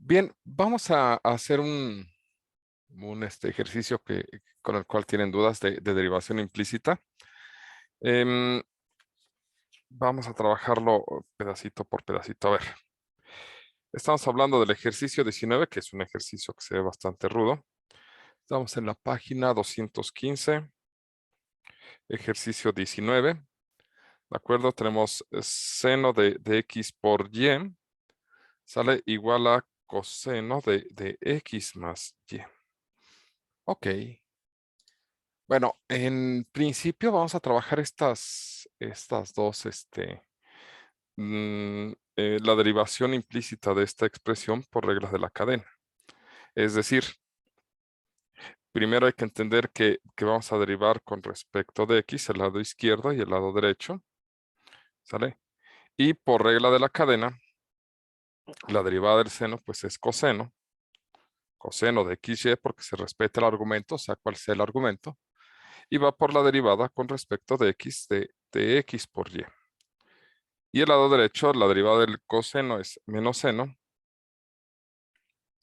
Bien, vamos a hacer un ejercicio con el cual tienen dudas de derivación implícita. Em, Vamos a trabajarlo pedacito por pedacito. A ver, estamos hablando del ejercicio 19, que es un ejercicio que se ve bastante rudo. Estamos en la página 215, ejercicio 19. ¿De acuerdo? Tenemos seno de x por y, sale igual a coseno de x más y. Ok. Bueno, en principio vamos a trabajar estas dos, la derivación implícita de esta expresión por reglas de la cadena. Es decir, primero hay que entender que vamos a derivar con respecto de x, el lado izquierdo y el lado derecho, ¿sale? Y por regla de la cadena, la derivada del seno, pues es coseno de xy, porque se respeta el argumento, sea cual sea el argumento, y va por la derivada con respecto de x de x por y. Y el lado derecho, la derivada del coseno es menos seno,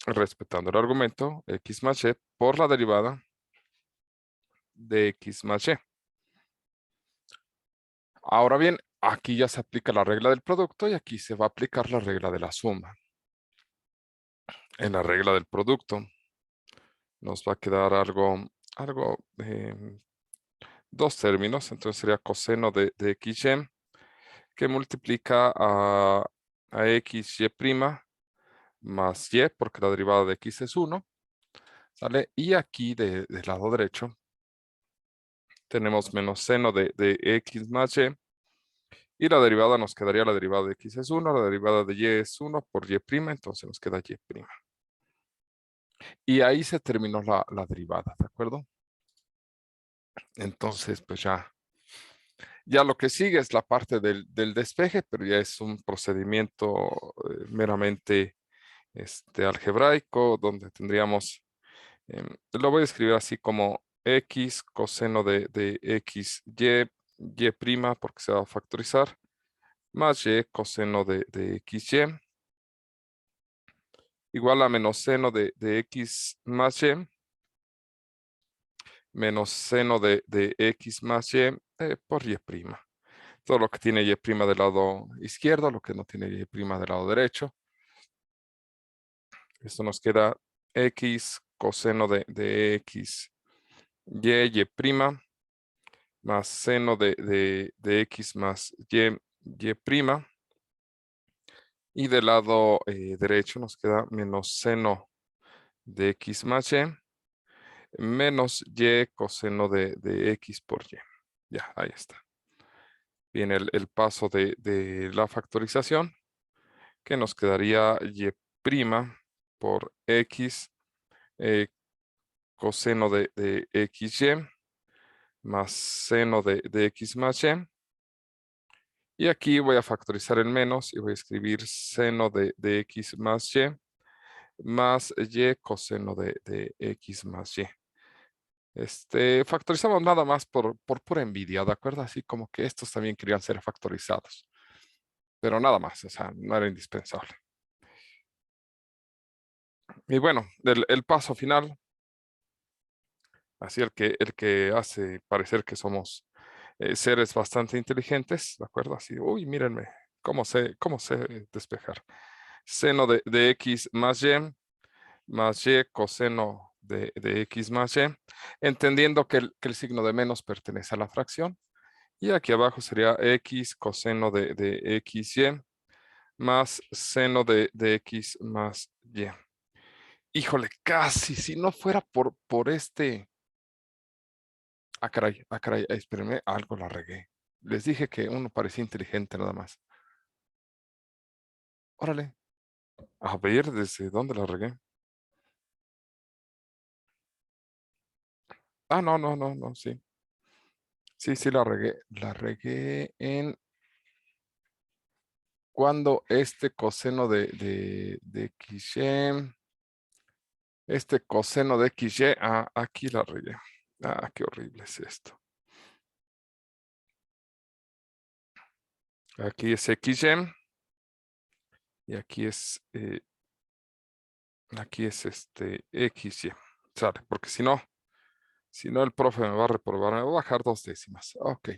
respetando el argumento, x más y por la derivada de x más y. Ahora bien, aquí ya se aplica la regla del producto y aquí se va a aplicar la regla de la suma. En la regla del producto nos va a quedar algo, dos términos, entonces sería coseno de xy que multiplica a xy' más y, porque la derivada de x es 1, ¿sale? Y aquí del lado derecho tenemos menos seno de x más y la derivada nos quedaría, la derivada de x es 1, la derivada de y es 1 por y', entonces nos queda y'. Y ahí se terminó la derivada, ¿de acuerdo? Entonces, pues ya lo que sigue es la parte del despeje, pero ya es un procedimiento meramente algebraico, donde tendríamos, lo voy a escribir así como x coseno de x y', porque se va a factorizar, más y coseno de xy, igual a menos seno de x más y, menos seno de x más y por y'. Todo lo que tiene y' del lado izquierdo, lo que no tiene y' del lado derecho. Esto nos queda x coseno de x y' más seno de x más y'. Y del lado derecho nos queda menos seno de x más y menos y coseno de x por y. Ya, ahí está. Viene el paso de la factorización, que nos quedaría y' por x coseno de xy más seno de x más y. Y aquí voy a factorizar el menos y voy a escribir seno de x más y coseno de x más y. Factorizamos nada más por pura envidia, ¿de acuerdo? Así como que estos también querían ser factorizados, pero nada más, o sea, no era indispensable. Y bueno, el paso final, así el que hace parecer que somos seres bastante inteligentes, ¿de acuerdo? Así, uy, mírenme, cómo sé despejar. Seno de x más y coseno de x más y, entendiendo que el signo de menos pertenece a la fracción. Y aquí abajo sería x coseno de xy más seno de x más y. Híjole, casi, si no fuera por este. Ah, caray, espérenme, algo la regué. Les dije que uno parecía inteligente nada más. Órale, a ver, ¿desde dónde la regué? Ah, no, no, no, no, sí. Sí, sí, la regué. La regué en cuando este coseno de xy, este coseno de xy, aquí la regué. Ah, qué horrible es esto. Aquí es xy y aquí es Aquí es XY. Sale, porque si no el profe me va a reprobar, me va a bajar 2 décimas. Ok,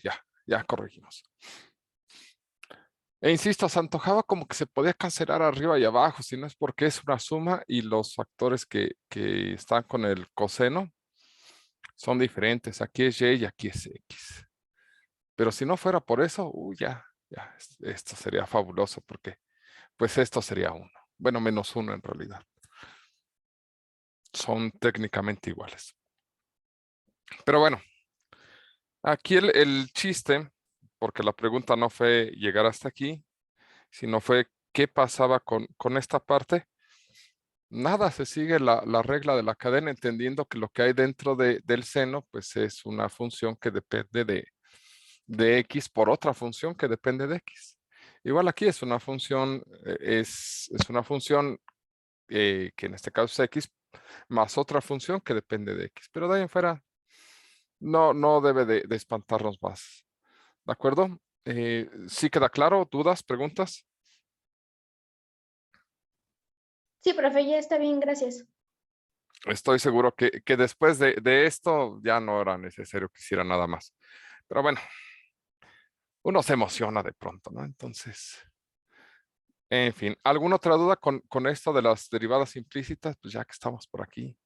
ya corregimos. E insisto, se antojaba como que se podía cancelar arriba y abajo, si no es porque es una suma y los factores que están con el coseno son diferentes. Aquí es Y y aquí es X. Pero si no fuera por eso, ya, esto sería fabuloso porque pues esto sería 1. Bueno, -1 en realidad. Son técnicamente iguales. Pero bueno, aquí el chiste, porque la pregunta no fue llegar hasta aquí, sino fue qué pasaba con esta parte. Nada, se sigue la regla de la cadena, entendiendo que lo que hay dentro del seno, pues es una función que depende de X por otra función que depende de X. Igual aquí es una función, es una función que en este caso es X, más otra función que depende de X. Pero de ahí en fuera, no debe de espantarnos más. ¿De acuerdo? ¿Sí queda claro? ¿Dudas? ¿Preguntas? Sí, profe, ya está bien, gracias. Estoy seguro que después de esto ya no era necesario que hiciera nada más. Pero bueno, uno se emociona de pronto, ¿no? Entonces, en fin, ¿alguna otra duda con esto de las derivadas implícitas? Pues ya que estamos por aquí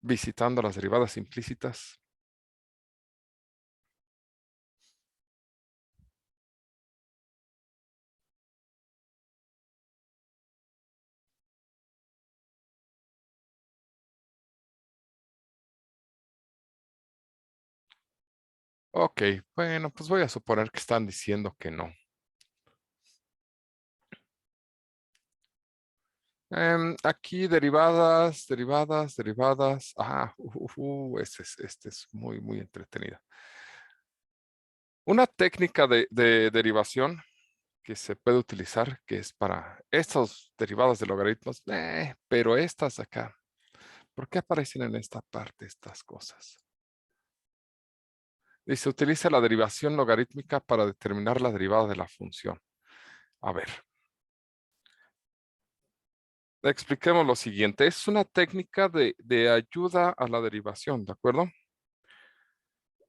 visitando las derivadas implícitas. Ok, bueno, pues voy a suponer que están diciendo que no. Aquí derivadas. Este es muy entretenido. Una técnica de derivación que se puede utilizar, que es para estos derivados de logaritmos, pero estas acá, ¿por qué aparecen en esta parte estas cosas? Dice, utiliza la derivación logarítmica para determinar la derivada de la función. A ver, expliquemos lo siguiente. Es una técnica de ayuda a la derivación, ¿de acuerdo?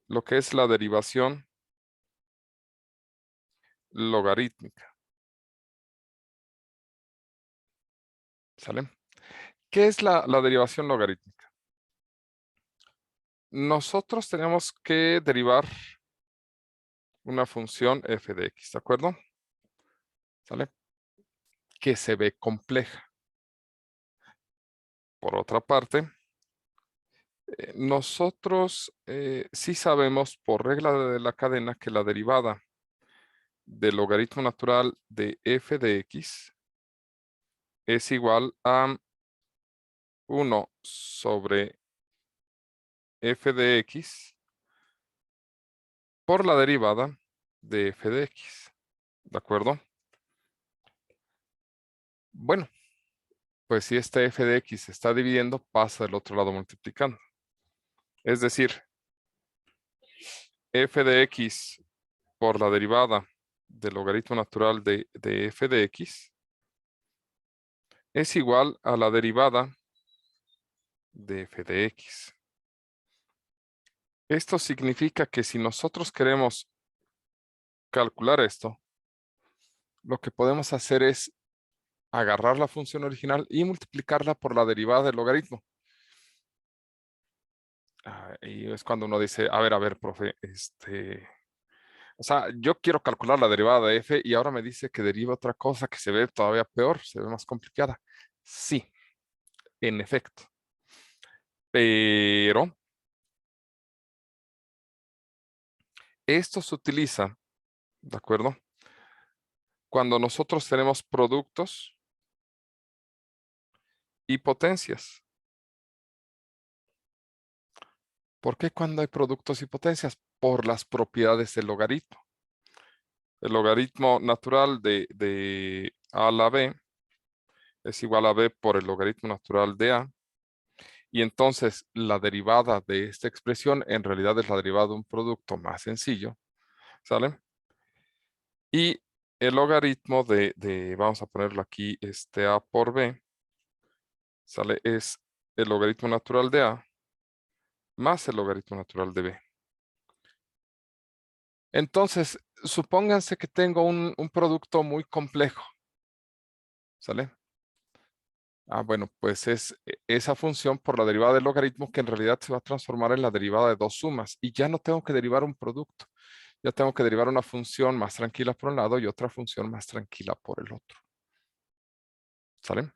Lo que es la derivación logarítmica. ¿Sale? ¿Qué es la derivación logarítmica? Nosotros tenemos que derivar una función f de x, ¿de acuerdo? ¿Sale? Que se ve compleja. Por otra parte, nosotros sí sabemos por regla de la cadena que la derivada del logaritmo natural de f de x es igual a 1 sobre f de x por la derivada de f de x. ¿De acuerdo? Bueno, pues si este f de x se está dividiendo, pasa del otro lado multiplicando. Es decir, f de x por la derivada del logaritmo natural de f de x es igual a la derivada de f de x. Esto significa que si nosotros queremos calcular esto, lo que podemos hacer es agarrar la función original y multiplicarla por la derivada del logaritmo. Y es cuando uno dice, a ver, profe, o sea, yo quiero calcular la derivada de f y ahora me dice que deriva otra cosa que se ve todavía peor, se ve más complicada. Sí, en efecto. Pero esto se utiliza, ¿de acuerdo? Cuando nosotros tenemos productos y potencias. ¿Por qué cuando hay productos y potencias? Por las propiedades del logaritmo. El logaritmo natural de a a la b es igual a b por el logaritmo natural de a. Y entonces la derivada de esta expresión en realidad es la derivada de un producto más sencillo. ¿Sale? Y el logaritmo vamos a ponerlo aquí, a por b, ¿sale? Es el logaritmo natural de A más el logaritmo natural de B. Entonces, supónganse que tengo un producto muy complejo, ¿sale? Bueno, pues es esa función por la derivada del logaritmo que en realidad se va a transformar en la derivada de dos sumas y ya no tengo que derivar un producto. Ya tengo que derivar una función más tranquila por un lado y otra función más tranquila por el otro. ¿Sale?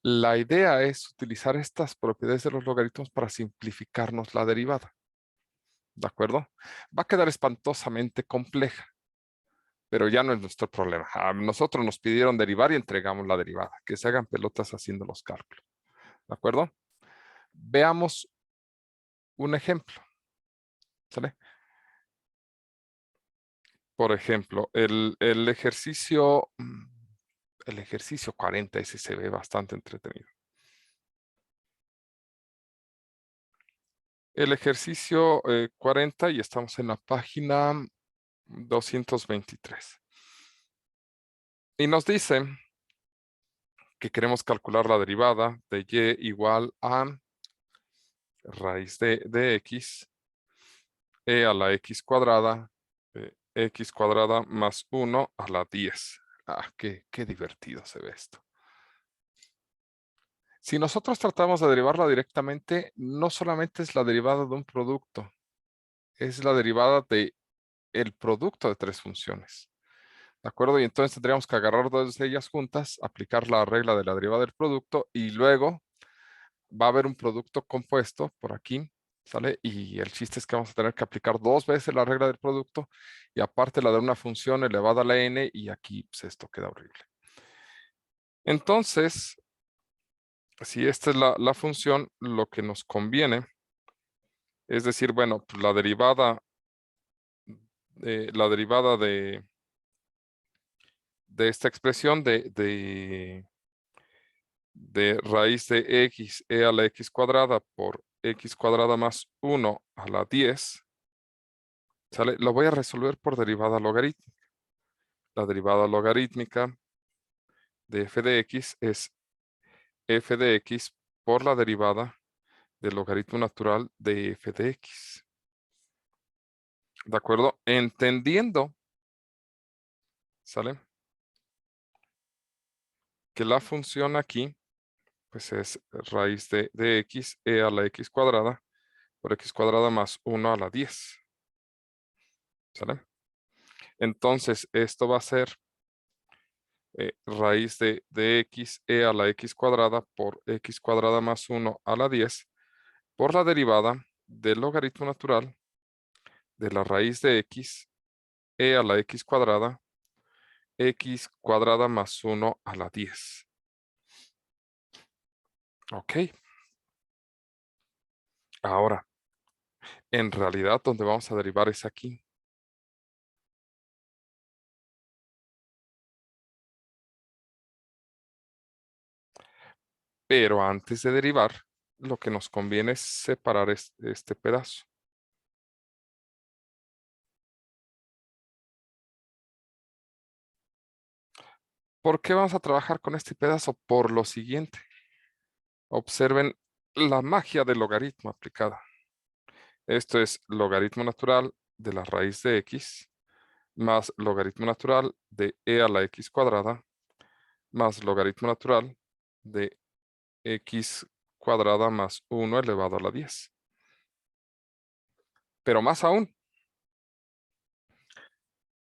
La idea es utilizar estas propiedades de los logaritmos para simplificarnos la derivada. ¿De acuerdo? Va a quedar espantosamente compleja, pero ya no es nuestro problema. A nosotros nos pidieron derivar y entregamos la derivada. Que se hagan pelotas haciendo los cálculos. ¿De acuerdo? Veamos un ejemplo. ¿Sale? Por ejemplo, el ejercicio 40, ese se ve bastante entretenido. El ejercicio 40 y estamos en la página 223. Y nos dice que queremos calcular la derivada de y igual a raíz de x a la x cuadrada, x cuadrada más 1 a la 10. Qué divertido se ve esto. Si nosotros tratamos de derivarla directamente, no solamente es la derivada de un producto, es la derivada de el producto de tres funciones. ¿De acuerdo? Y entonces tendríamos que agarrar dos de ellas juntas, aplicar la regla de la derivada del producto y luego va a haber un producto compuesto por aquí, ¿sale? Y el chiste es que vamos a tener que aplicar dos veces la regla del producto y aparte la de una función elevada a la n y aquí pues, esto queda horrible. Entonces, si esta es la función, lo que nos conviene es decir, bueno, pues la derivada de esta expresión de raíz de x a la x cuadrada por x cuadrada más 1 a la 10, ¿sale? Lo voy a resolver por derivada logarítmica. La derivada logarítmica de f de x es f de x por la derivada del logaritmo natural de f de x. ¿De acuerdo? Entendiendo, ¿sale? Que la función aquí, pues es raíz de x a la x cuadrada por x cuadrada más 1 a la 10. ¿Sale? Entonces, esto va a ser raíz de x a la x cuadrada por x cuadrada más 1 a la 10 por la derivada del logaritmo natural de la raíz de x a la x cuadrada más 1 a la 10. Ok. Ahora, en realidad, donde vamos a derivar es aquí. Pero antes de derivar, lo que nos conviene es separar este pedazo. ¿Por qué vamos a trabajar con este pedazo? Por lo siguiente. Observen la magia del logaritmo aplicada. Esto es logaritmo natural de la raíz de x más logaritmo natural de a la x cuadrada más logaritmo natural de x cuadrada más 1 elevado a la 10. Pero más aún,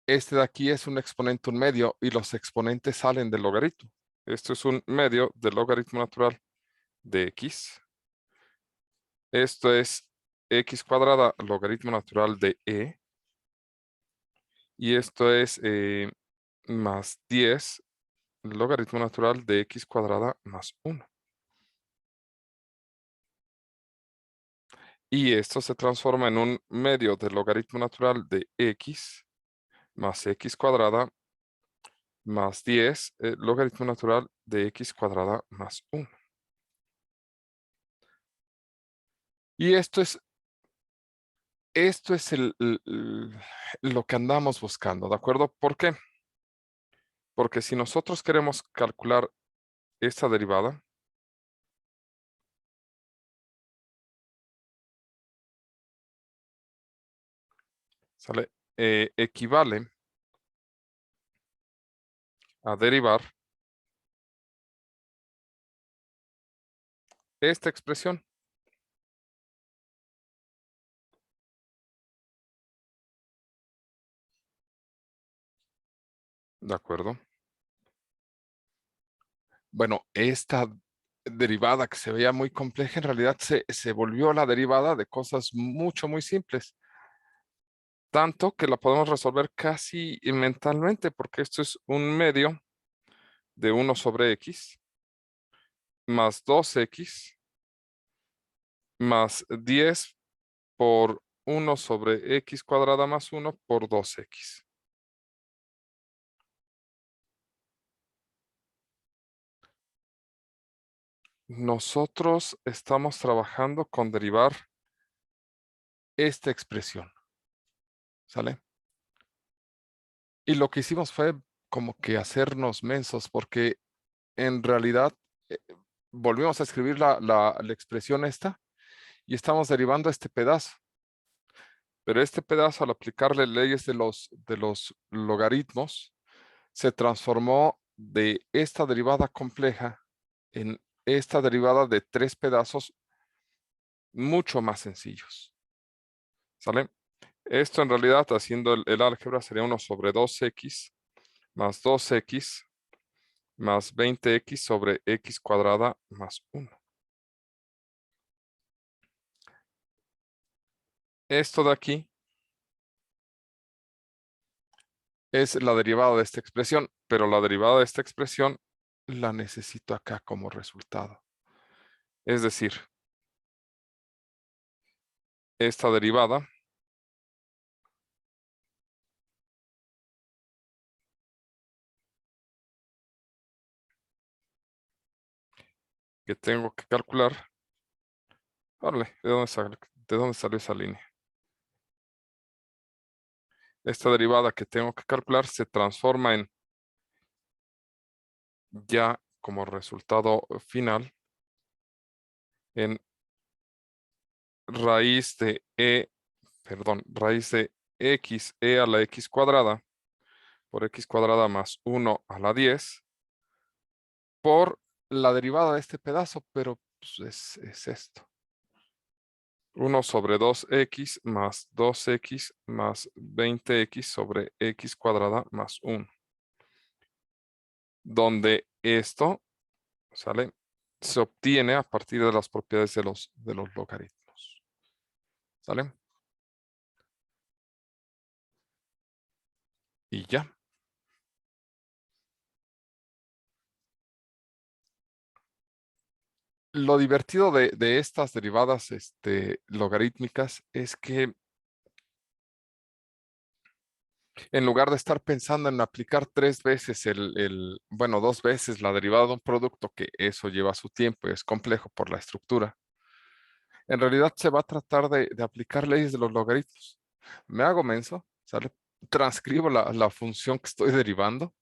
este de aquí es un exponente un medio y los exponentes salen del logaritmo. Esto es un medio del logaritmo natural de x. Esto es x cuadrada logaritmo natural de e. Y esto es más 10 logaritmo natural de x cuadrada más 1. Y esto se transforma en un medio del logaritmo natural de x más x cuadrada más 10 logaritmo natural de x cuadrada más 1. Y esto es lo que andamos buscando, ¿de acuerdo? ¿Por qué? Porque si nosotros queremos calcular esta derivada, ¿Sale? Equivale a derivar esta expresión. ¿De acuerdo? Bueno, esta derivada que se veía muy compleja, en realidad se volvió la derivada de cosas muy simples. Tanto que la podemos resolver casi mentalmente, porque esto es un medio de 1 sobre x más 2x más 10 por 1 sobre x cuadrada más 1 por 2x. Nosotros estamos trabajando con derivar esta expresión, ¿sale? Y lo que hicimos fue como que hacernos mensos, porque en realidad eh, volvimos a escribir la expresión esta y estamos derivando este pedazo. Pero este pedazo, al aplicarle leyes de los logaritmos, se transformó de esta derivada compleja en esta derivada de 3 pedazos mucho más sencillos. ¿Sale? Esto en realidad, haciendo el álgebra, sería 1 sobre 2x más 2x más 20x sobre x cuadrada más 1. Esto de aquí es la derivada de esta expresión, pero la derivada de esta expresión la necesito acá como resultado. Es decir, esta derivada que tengo que calcular. Órale, de dónde salió esa línea? Esta derivada que tengo que calcular se transforma en, ya como resultado final, en raíz de raíz de x a la x cuadrada por x cuadrada más 1 a la 10 por la derivada de este pedazo, pero pues, es esto. 1 sobre 2x más 2x más 20x sobre x cuadrada más 1. Donde esto, ¿sale? Se obtiene a partir de las propiedades de los logaritmos. ¿Sale? Y ya. Lo divertido de estas derivadas logarítmicas es que en lugar de estar pensando en aplicar 3 veces bueno, 2 veces la derivada de un producto, que eso lleva su tiempo y es complejo por la estructura, en realidad se va a tratar de aplicar leyes de los logaritmos. Me hago menso, ¿sale? Transcribo la función que estoy derivando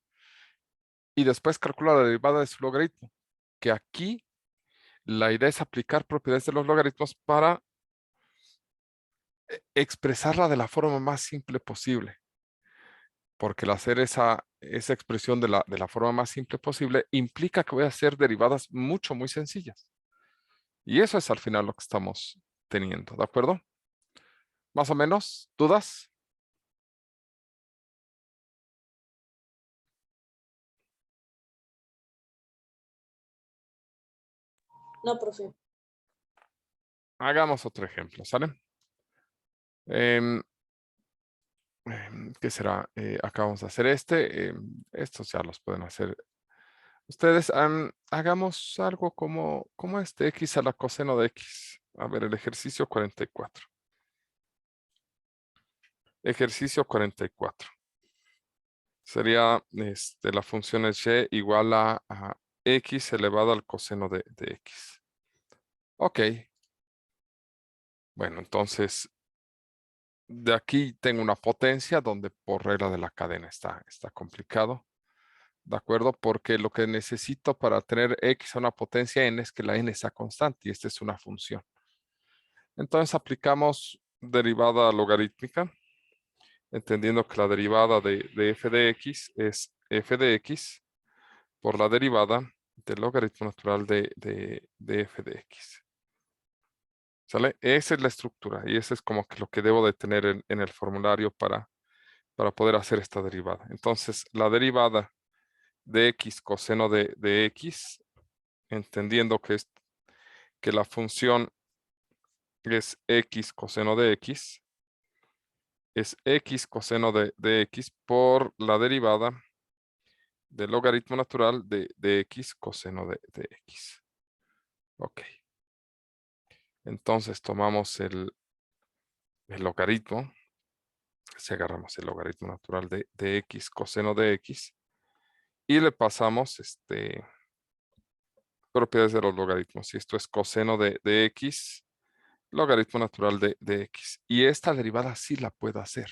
y después calculo la derivada de su logaritmo, que aquí la idea es aplicar propiedades de los logaritmos para expresarla de la forma más simple posible, porque el hacer esa expresión de la forma más simple posible implica que voy a hacer derivadas muy sencillas. Y eso es al final lo que estamos teniendo, ¿de acuerdo? Más o menos, ¿dudas? No, profe. Hagamos otro ejemplo, ¿sale? Em, ¿Qué será? Acá vamos a hacer estos ya los pueden hacer ustedes. Hagamos algo como este x a la coseno de x. A ver, el ejercicio 44. Ejercicio 44. Sería, la función es y igual a x elevado al coseno de x. Ok. Bueno, entonces, de aquí tengo una potencia donde por regla de la cadena está complicado. ¿De acuerdo? Porque lo que necesito para tener x a una potencia n es que la n sea constante y esta es una función. Entonces aplicamos derivada logarítmica entendiendo que la derivada de f de x es f de x por la derivada del logaritmo natural de f de x. ¿Sale? Esa es la estructura y ese es como que lo que debo de tener en el formulario para poder hacer esta derivada. Entonces, la derivada de x coseno de x, entendiendo que la función es x coseno de x, es x coseno de x por la derivada del logaritmo natural de x coseno de x. Ok. Entonces tomamos el logaritmo, si agarramos el logaritmo natural de x coseno de x y le pasamos propiedades de los logaritmos. Y esto es coseno de x, logaritmo natural de x. Y esta derivada sí la puedo hacer.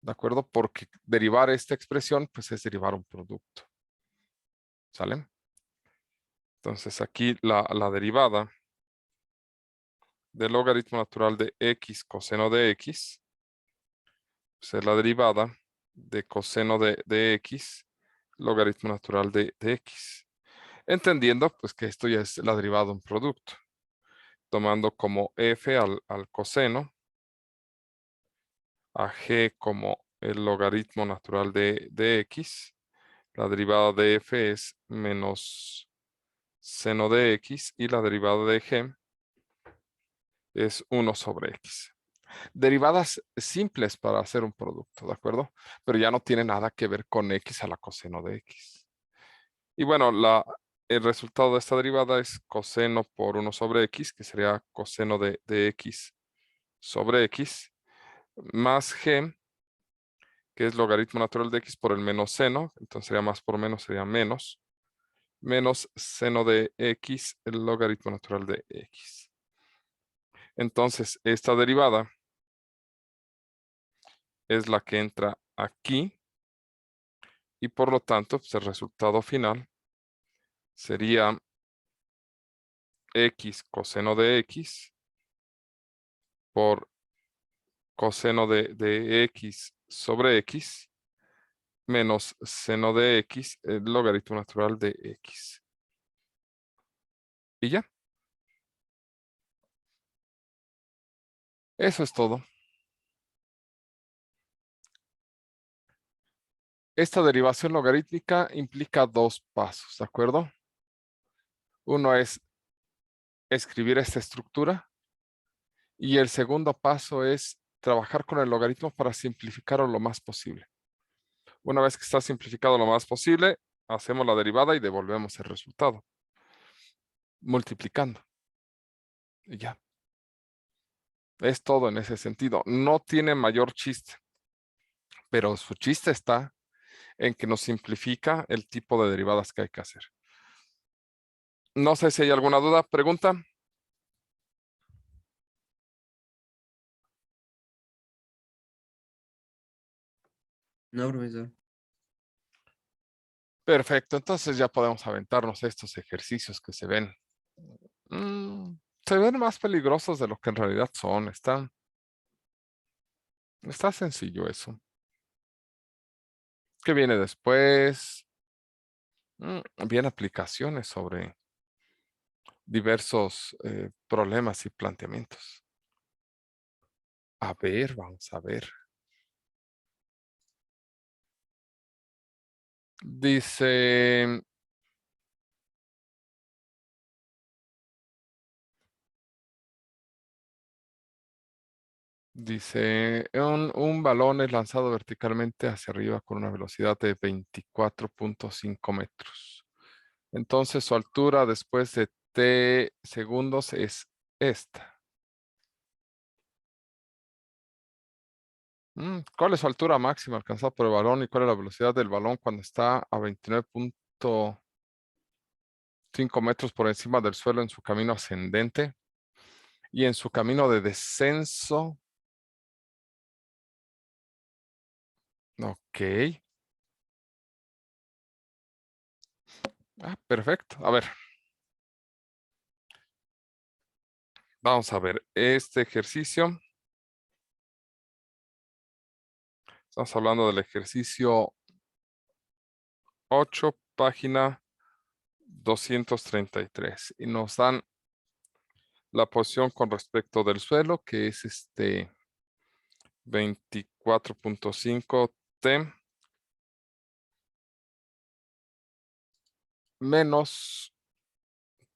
¿De acuerdo? Porque derivar esta expresión, pues es derivar un producto. ¿Sale? Entonces aquí la derivada del logaritmo natural de x coseno de x, pues es la derivada de coseno de x, logaritmo natural de x. Entendiendo pues que esto ya es la derivada de un producto. Tomando como f al coseno, a g como el logaritmo natural de x. La derivada de f es menos seno de x y la derivada de g es 1 sobre x. Derivadas simples para hacer un producto, ¿de acuerdo? Pero ya no tiene nada que ver con x a la coseno de x. Y bueno, el resultado de esta derivada es coseno por 1 sobre x, que sería coseno de x sobre x, más g, que es logaritmo natural de x por el menos seno, entonces sería más por menos, sería menos seno de x, el logaritmo natural de x. Entonces, esta derivada es la que entra aquí y por lo tanto, pues el resultado final sería x coseno de x por coseno de x sobre x menos seno de x, el logaritmo natural de x. Y ya. Eso es todo. Esta derivación logarítmica implica dos pasos, ¿de acuerdo? Uno es escribir esta estructura y el segundo paso es trabajar con el logaritmo para simplificarlo lo más posible. Una vez que está simplificado lo más posible, hacemos la derivada y devolvemos el resultado, multiplicando. Y ya. Es todo en ese sentido. No tiene mayor chiste, pero su chiste está en que nos simplifica el tipo de derivadas que hay que hacer. No sé si hay alguna duda, pregunta. No, profesor. Perfecto, entonces ya podemos aventarnos estos ejercicios que se ven. Se ven más peligrosos de lo que en realidad son. Está sencillo eso. ¿Qué viene después? Vienen aplicaciones sobre diversos problemas y planteamientos. A ver, vamos a ver. Dice, un balón es lanzado verticalmente hacia arriba con una velocidad de 24.5 metros. Entonces su altura después de t segundos es esta. ¿Cuál es su altura máxima alcanzada por el balón y cuál es la velocidad del balón cuando está a 29.5 metros por encima del suelo en su camino ascendente y en su camino de descenso? Ok. Perfecto. A ver, vamos a ver este ejercicio. Estamos hablando del ejercicio 8, página 233. Y nos dan la posición con respecto del suelo, que es 24.5 T menos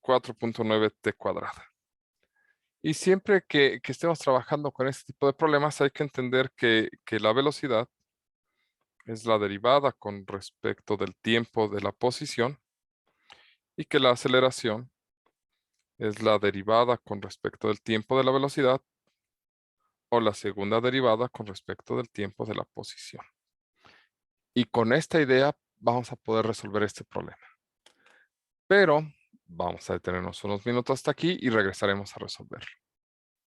4.9 T cuadrada. Y siempre que estemos trabajando con este tipo de problemas, hay que entender que la velocidad es la derivada con respecto del tiempo de la posición y que la aceleración es la derivada con respecto del tiempo de la velocidad o la segunda derivada con respecto del tiempo de la posición. Y con esta idea vamos a poder resolver este problema. Pero vamos a detenernos unos minutos hasta aquí y regresaremos a resolverlo.